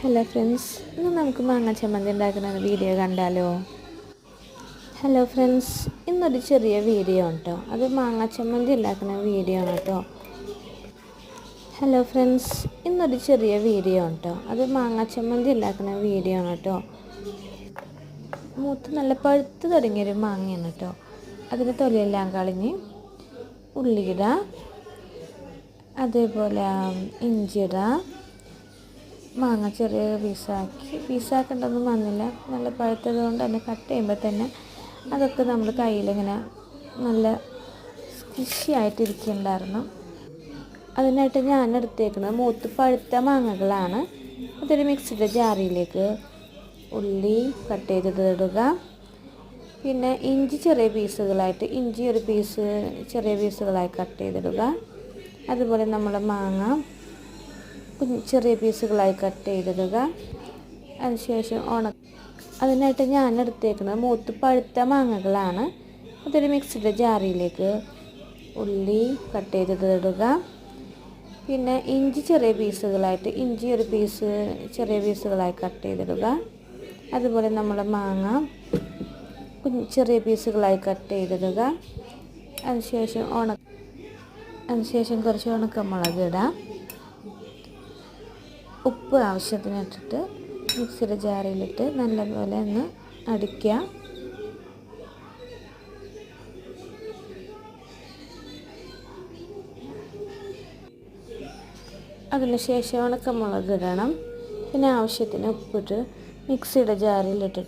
Hello friends, ഇന്ന് നമുക്ക് മാങ്ങ ചമ്മന്തി ഉണ്ടാക്കുന്ന വീഡിയോ കണ്ടാലോ? ഹലോ ഫ്രണ്ട്സ്, ഇന്നൊരു ചെറിയ വീഡിയോ ആണ് കേട്ടോ. അത് മാങ്ങ ചമ്മന്തി ഉണ്ടാക്കുന്ന വീഡിയോ ആണ് കേട്ടോ. ഹലോ ഫ്രണ്ട്സ്, ഇന്നൊരു ചെറിയ വീഡിയോ ആണ് കേട്ടോ. അത് മാങ്ങ ചമ്മന്തി ഉണ്ടാക്കുന്ന വീഡിയോ ആണ് കേട്ടോ. മൂത്ത് നല്ല പഴുത്ത് തുടങ്ങിയൊരു മാങ്ങയാണ് കേട്ടോ. അതിൻ്റെ തൊലിയെല്ലാം കളഞ്ഞ് ഉള്ളിയിട, അതേപോലെ ഇഞ്ചിയിട. മാങ്ങ ചെറിയ പീസാക്കേണ്ടതൊന്നും വന്നില്ല. നല്ല പഴുത്തത് കൊണ്ട് തന്നെ കട്ട് ചെയ്യുമ്പോൾ തന്നെ അതൊക്കെ നമ്മൾ കയ്യിലിങ്ങനെ നല്ല സ്ക്വിഷി ആയിട്ടിരിക്കുന്നുണ്ടായിരുന്നു. അതിനായിട്ട് ഞാൻ എടുത്തേക്കുന്നത് മൂത്ത് പഴുത്ത മാങ്ങകളാണ്. അതൊരു മിക്സിയുടെ ജാറിലേക്ക് ഉള്ളി കട്ട് ചെയ്തിടുക. പിന്നെ ഇഞ്ചി ചെറിയ പീസുകളായിട്ട് ഇഞ്ചി ഒരു പീസ് ചെറിയ പീസുകളായി കട്ട് ചെയ്തിടുക. അതുപോലെ നമ്മൾ മാങ്ങ ചെറിയ പീസുകളായി കട്ട് ചെയ്തിടുക. അതിനുശേഷം അതിനായിട്ട് ഞാൻ എടുത്തേക്കുന്നത് മൂത്ത് പഴുത്ത മാങ്ങകളാണ്. അതൊരു മിക്സിയുടെ ജാറിലേക്ക് ഉള്ളി കട്ട് ചെയ്തിടുക. പിന്നെ ഇഞ്ചി ചെറിയ പീസുകളായിട്ട് ഇഞ്ചി ഒരു പീസ് ചെറിയ പീസുകളായി കട്ട് ചെയ്തിടുക. അതുപോലെ നമ്മൾ മാങ്ങ ചെറിയ പീസുകളായി കട്ട് ചെയ്തിടുക. അതിനുശേഷം കുറച്ച് ഉണക്കമുളക് ഇടാം. ഉപ്പ് ആവശ്യത്തിന് ഇട്ടിട്ട് മിക്സിയുടെ ജാറിലിട്ട് നല്ലപോലെ ഒന്ന് അടിക്കുക. അതിനുശേഷം ഉണക്കമുളക് ഇടണം. പിന്നെ ആവശ്യത്തിന് ഉപ്പിട്ട് മിക്സിയുടെ ജാറിലിട്ടിട്ട്